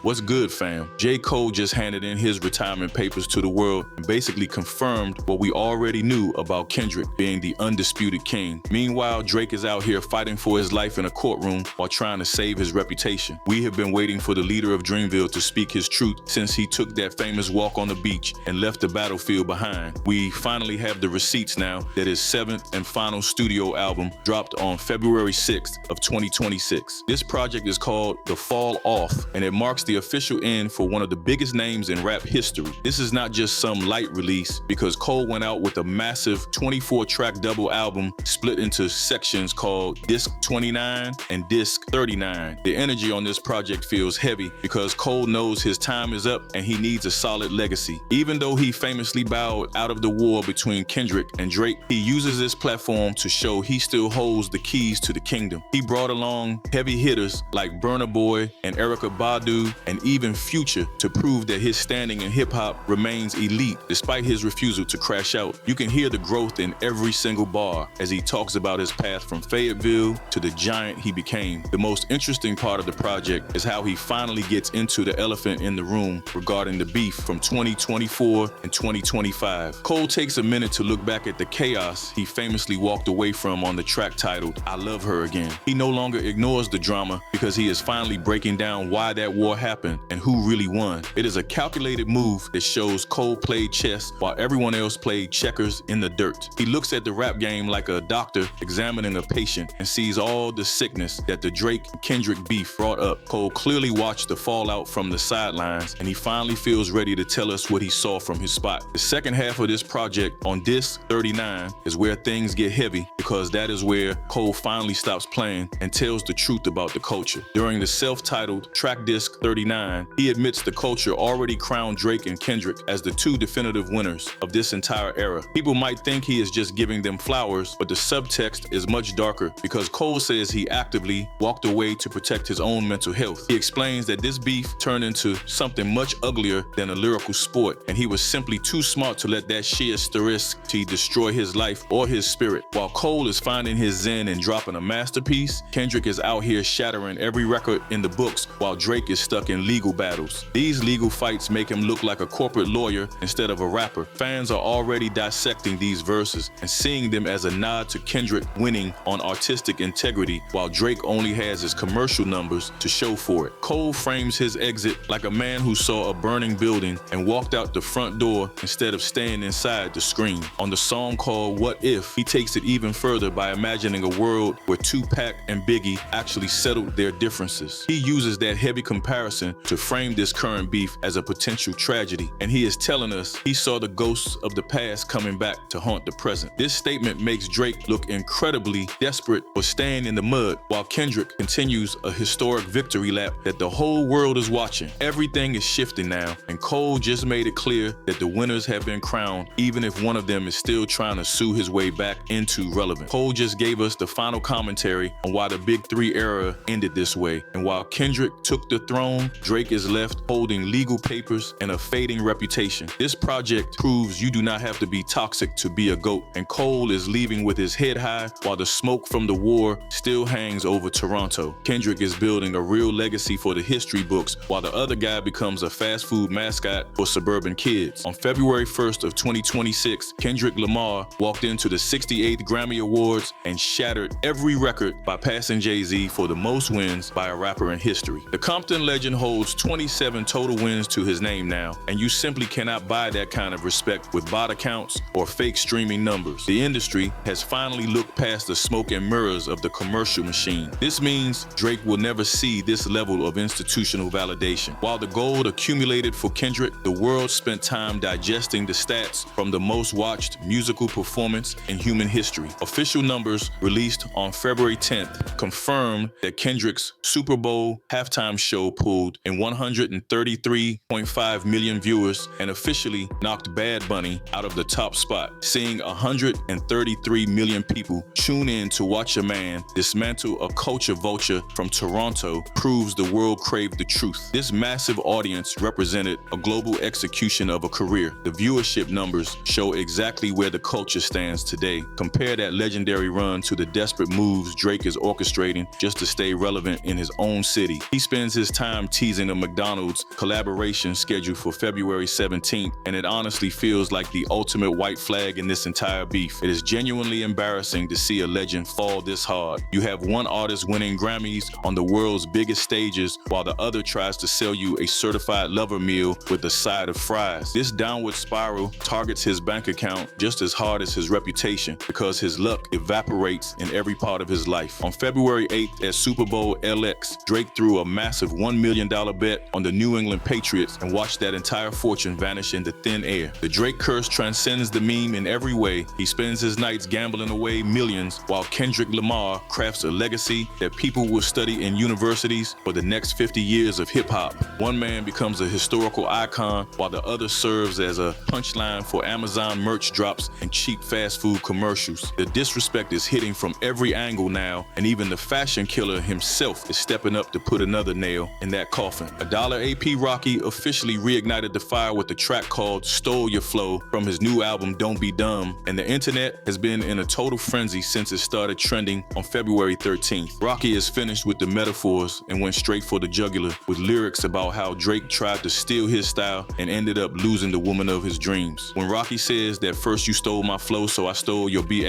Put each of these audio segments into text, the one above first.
What's good, fam? J. Cole just handed in his retirement papers to the world and basically confirmed what we already knew about Kendrick being the undisputed king. Meanwhile, Drake is out here fighting for his life in a courtroom while trying to save his reputation. We have been waiting for the leader of Dreamville to speak his truth since he took that famous walk on the beach and left the battlefield behind. We finally have the receipts now that his 7th and final studio album dropped on February 6th of 2026. This project is called The Fall Off, and it marks the official end for one of the biggest names in rap history. This is not just some light release, because Cole went out with a massive 24-track double album split into sections called Disc 29 and Disc 39. The energy on this project feels heavy because Cole knows his time is up and he needs a solid legacy. Even though he famously bowed out of the war between Kendrick and Drake, he uses this platform to show he still holds the keys to the kingdom. He brought along heavy hitters like Burna Boy and Erykah Badu and even Future to prove that his standing in hip-hop remains elite despite his refusal to crash out. You can hear the growth in every single bar as he talks about his path from Fayetteville to the giant he became. The most interesting part of the project is how he finally gets into the elephant in the room regarding the beef from 2024 and 2025. Cole takes a minute to look back at the chaos he famously walked away from on the track titled I Love Her Again. He no longer ignores the drama because he is finally breaking down why that war happened and who really won. It is a calculated move that shows Cole played chess while everyone else played checkers in the dirt. He looks at the rap game like a doctor examining a patient and sees all the sickness that the Drake-Kendrick beef brought up. Cole clearly watched the fallout from the sidelines, and he finally feels ready to tell us what he saw from his spot. The second half of this project on Disc 39 is where things get heavy, because that is where Cole finally stops playing and tells the truth about the culture. During the self-titled track Disc 39, he admits the culture already crowned Drake and Kendrick as the two definitive winners of this entire era. People might think he is just giving them flowers, but the subtext is much darker, because Cole says he actively walked away to protect his own mental health. He explains that this beef turned into something much uglier than a lyrical sport, and he was simply too smart to let that sheer sterility destroy his life or his spirit. While Cole is finding his zen and dropping a masterpiece, Kendrick is out here shattering every record in the books while Drake is stuck in legal battles. These legal fights make him look like a corporate lawyer instead of a rapper. Fans are already dissecting these verses and seeing them as a nod to Kendrick winning on artistic integrity, while Drake only has his commercial numbers to show for it. Cole frames his exit like a man who saw a burning building and walked out the front door instead of staying inside to scream. On the song called What If, he takes it even further by imagining a world where Tupac and Biggie actually settled their differences. He uses that heavy comparison to frame this current beef as a potential tragedy, and he is telling us he saw the ghosts of the past coming back to haunt the present. This statement makes Drake look incredibly desperate for staying in the mud, while Kendrick continues a historic victory lap that the whole world is watching. Everything is shifting now, and Cole just made it clear that the winners have been crowned, even if one of them is still trying to sue his way back into relevance. Cole just gave us the final commentary on why the Big Three era ended this way, and while Kendrick took the throne, Drake is left holding legal papers and a fading reputation. This project proves you do not have to be toxic to be a GOAT, and Cole is leaving with his head high while the smoke from the war still hangs over Toronto. Kendrick is building a real legacy for the history books, while the other guy becomes a fast food mascot for suburban kids. On February 1st of 2026, Kendrick Lamar walked into the 68th Grammy Awards and shattered every record by passing Jay-Z for the most wins by a rapper in history. The Compton legend holds 27 total wins to his name now, and you simply cannot buy that kind of respect with bot accounts or fake streaming numbers. The industry has finally looked past the smoke and mirrors of the commercial machine. This means Drake will never see this level of institutional validation. While the gold accumulated for Kendrick, the world spent time digesting the stats from the most watched musical performance in human history. Official numbers released on February 10th confirmed that Kendrick's Super Bowl halftime show pulled in 133.5 million viewers and officially knocked Bad Bunny out of the top spot. Seeing 133 million people tune in to watch a man dismantle a culture vulture from Toronto proves the world craved the truth. This massive audience represented a global execution of a career. The viewership numbers show exactly where the culture stands today. Compare that legendary run to the desperate moves Drake is orchestrating just to stay relevant in his own city. He spends his time time teasing a McDonald's collaboration scheduled for February 17th, and it honestly feels like the ultimate white flag in this entire beef. It is genuinely embarrassing to see a legend fall this hard. You have one artist winning Grammys on the world's biggest stages while the other tries to sell you a certified lover meal with a side of fries. This downward spiral targets his bank account just as hard as his reputation because his luck evaporates in every part of his life. On February 8th at Super Bowl LX, Drake threw a massive $1 million bet on the New England Patriots and watched that entire fortune vanish into thin air. The Drake curse transcends the meme in every way. He spends his nights gambling away millions while Kendrick Lamar crafts a legacy that people will study in universities for the next 50 years of hip-hop. One man becomes a historical icon while the other serves as a punchline for Amazon merch drops and cheap fast food commercials. The disrespect is hitting from every angle now, and even the fashion killer himself is stepping up to put another nail in that coffin. $1 AP Rocky officially reignited the fire with a track called Stole Your Flow from his new album Don't Be Dumb, and the internet has been in a total frenzy since it started trending on February 13th. Rocky is finished with the metaphors and went straight for the jugular with lyrics about how Drake tried to steal his style and ended up losing the woman of his dreams. When Rocky says that first you stole my flow, so I stole your B**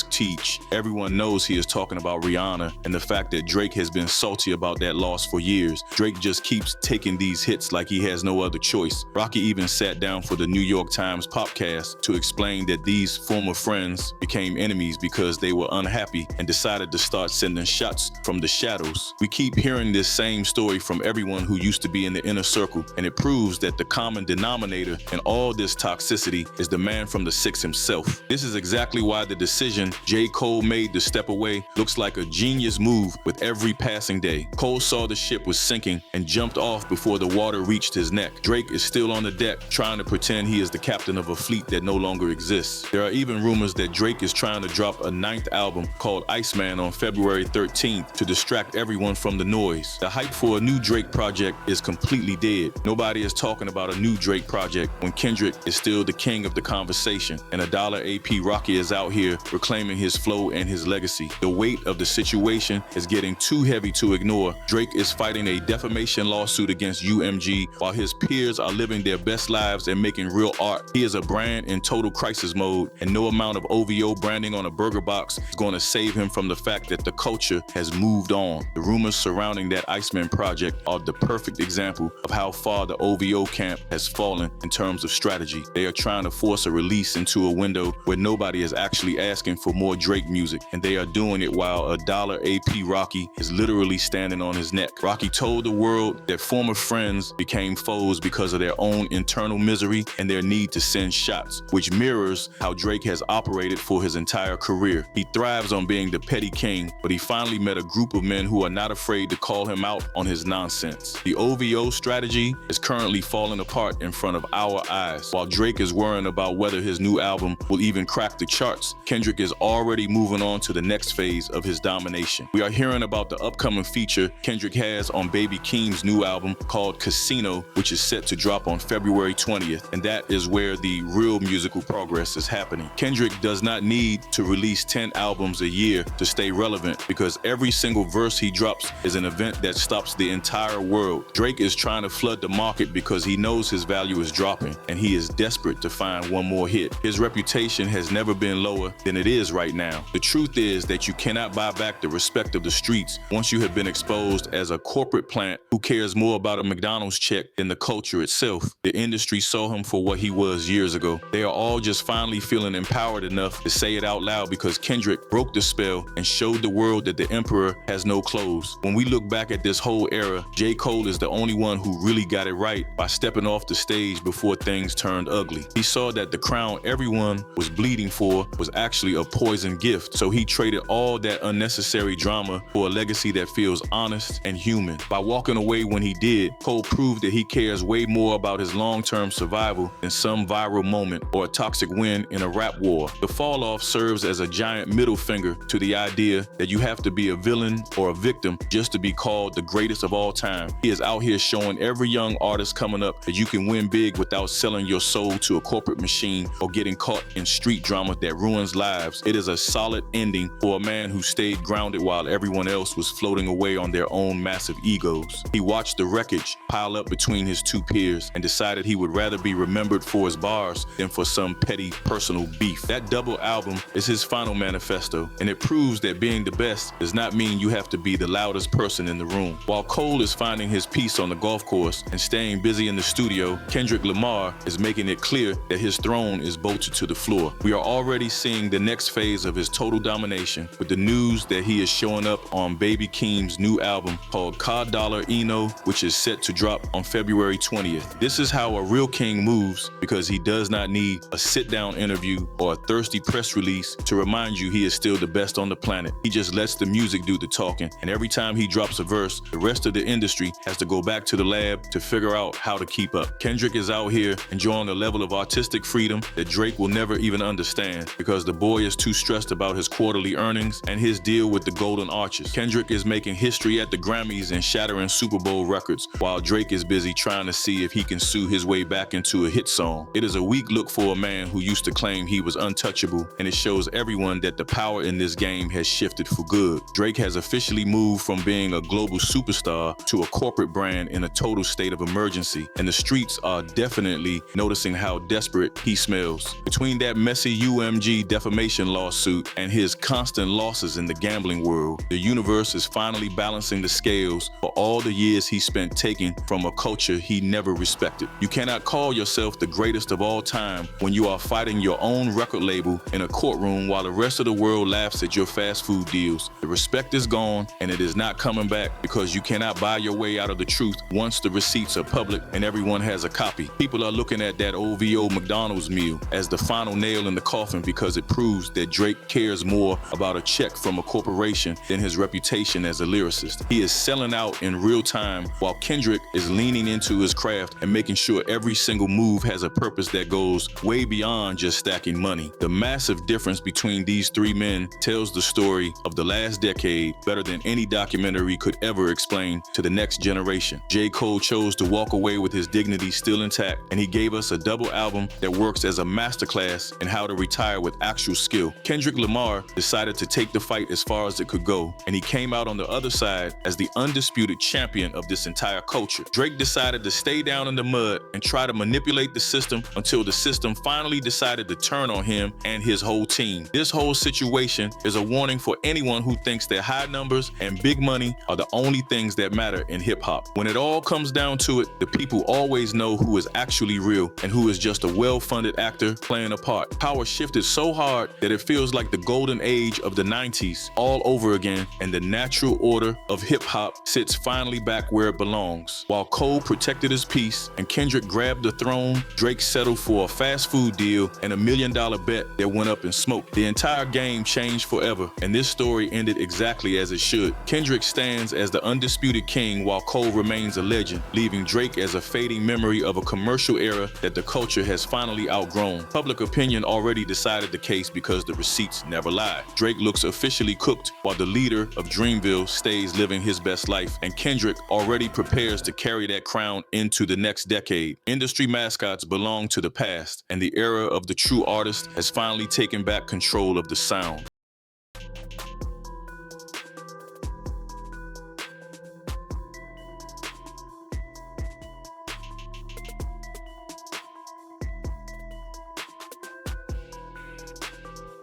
teach, everyone knows he is talking about Rihanna and the fact that Drake has been salty about that loss for years. Drake just keeps taking these hits like he has no other choice. Rocky even sat down for the New York Times podcast to explain that these former friends became enemies because they were unhappy and decided to start sending shots from the shadows. We keep hearing this same story from everyone who used to be in the inner circle, and it proves that the common denominator in all this toxicity is the man from the six himself. This is exactly why the decision J. Cole made to step away looks like a genius move with every passing day. Cole saw the ship was sinking and jumped off before the water reached his neck. Drake is still on the deck trying to pretend he is the captain of a fleet that no longer exists. There are even rumors that Drake is trying to drop a 9th album called Iceman on February 13th to distract everyone from the noise. The hype for a new Drake project is completely dead. Nobody is talking about a new Drake project when Kendrick is still the king of the conversation, and $1 AP Rocky is out here reclaiming his flow and his legacy. The weight of the situation is getting too heavy to ignore. Drake is fighting a defamation lawsuit against UMG while his peers are living their best lives and making real art. He is a brand in total crisis mode, and no amount of OVO branding on a burger box is going to save him from the fact that the culture has moved on. The rumors surrounding that Iceman project are the perfect example of how far the OVO camp has fallen in terms of strategy. They are trying to force a release into a window where nobody is actually asking for more Drake music, and they are doing it while $1 AP Rocky is literally standing on his neck. Rocky told the world that former friends became foes because of their own internal misery and their need to send shots, which mirrors how Drake has operated for his entire career. He thrives on being the petty king, but he finally met a group of men who are not afraid to call him out on his nonsense. The OVO strategy is currently falling apart in front of our eyes. While Drake is worrying about whether his new album will even crack the charts, Kendrick is already moving on to the next phase of his domination. We are hearing about the upcoming feature Kendrick has on Baby Keem's new album called Casino, which is set to drop on February 20th, and that is where the real musical progress is happening. Kendrick does not need to release 10 albums a year to stay relevant because every single verse he drops is an event that stops the entire world. Drake is trying to flood the market because he knows his value is dropping, and he is desperate to find one more hit. His reputation has never been lower than it is right now. The truth is that you cannot buy back the respect of the streets once you have been exposed as a corporate plant who cares more about a McDonald's check than the culture itself. The industry saw him for what he was years ago. They are all just finally feeling empowered enough to say it out loud because Kendrick broke the spell and showed the world that the emperor has no clothes. When we look back at this whole era, J. Cole is the only one who really got it right by stepping off the stage before things turned ugly. He saw that the crown everyone was bleeding for was actually a poison gift, so he traded all that unnecessary drama for a legacy that feels honest and human. By walking away when he did, Cole proved that he cares way more about his long-term survival than some viral moment or a toxic win in a rap war. The fall off serves as a giant middle finger to the idea that you have to be a villain or a victim just to be called the greatest of all time. He is out here showing every young artist coming up that you can win big without selling your soul to a corporate machine or getting caught in street drama that ruins lives. It is a solid ending for a man who stayed grounded while everyone else was floating away on their own massive egos. He watched the wreckage pile up between his two peers and decided he would rather be remembered for his bars than for some petty personal beef. That double album is his final manifesto, and it proves that being the best does not mean you have to be the loudest person in the room. While Cole is finding his peace on the golf course and staying busy in the studio, Kendrick Lamar is making it clear that his throne is bolted to the floor. We are already seeing the next phase of his total domination with the news that he is showing up on Baby Keem's new album called Cod Dollar Eno, which is set to drop on February 20th. This is how a real king moves, because he does not need a sit-down interview or a thirsty press release to remind you he is still the best on the planet. He just lets the music do the talking, and every time he drops a verse, the rest of the industry has to go back to the lab to figure out how to keep up. Kendrick is out here enjoying a level of artistic freedom that Drake will never even understand, because the boy is too stressed about his quarterly earnings and his deal with the Golden Arches. Kendrick is making history at the Grammys and shattering Super Bowl records, while Drake is busy trying to see if he can sue his way back into a hit song. It is a weak look for a man who used to claim he was untouchable, and it shows everyone that the power in this game has shifted for good. Drake has officially moved from being a global superstar to a corporate brand in a total state of emergency, and the streets are definitely noticing how desperate he smells. Between that messy UMG defamation lawsuit and his constant losses in the gambling world, the universe is finally balancing the scales for all the years he spent taking from a culture he never respected. You cannot call yourself the greatest of all time when you are fighting your own record label in a courtroom while the rest of the world laughs at your fast food deals. The respect is gone, and it is not coming back, because you cannot buy your way out of the truth once the receipts are public and everyone has a copy. People are looking at that OVO McDonald's meal as the final nail in the coffin, because it proves that Drake cares more about a check from a corporation than his reputation as a lyricist. He is selling out in real time, while Kendrick is leaning into his craft and making sure every single move has a purpose that goes way beyond just stacking money. The massive difference between these three men tells the story of the last decade better than any documentary could ever explain to the next generation. J. Cole chose to walk away with his dignity still intact, and he gave us a double album that works as a masterclass in how to retire with actual skill. Kendrick Lamar decided to take the fight as far as it could go, and he came out on the other side as the undisputed champion of this entire culture. Drake decided to stay down in the mud and try to manipulate the system until the system finally decided to turn on him and his whole team. This whole situation is a warning for anyone who thinks that high numbers and big money are the only things that matter in hip-hop. When it all comes down to it, the people always know who is actually real and who is just a well-funded actor playing a part. Power shifted so hard that it feels like the golden age of the 90s all over again, and the natural order of hip-hop sits finally back where it belongs. While Cole protected his peace and Kendrick grabbed the throne, Drake settled for a fast food deal and $1 million bet that went up in smoke. The entire game changed forever, and this story ended exactly as it should. Kendrick stands as the undisputed king, while Cole remains a legend, leaving Drake as a fading memory of a commercial era that the culture has finally outgrown. Public opinion already decided the case because the receipts never lie. Drake looks officially cooked, while the leader of Dreamville stays living his best life, and Kendrick already prepares to carry that crown into the next decade. Industry mascots belong to the past, and the era of the true artist has finally taken back control of the sound.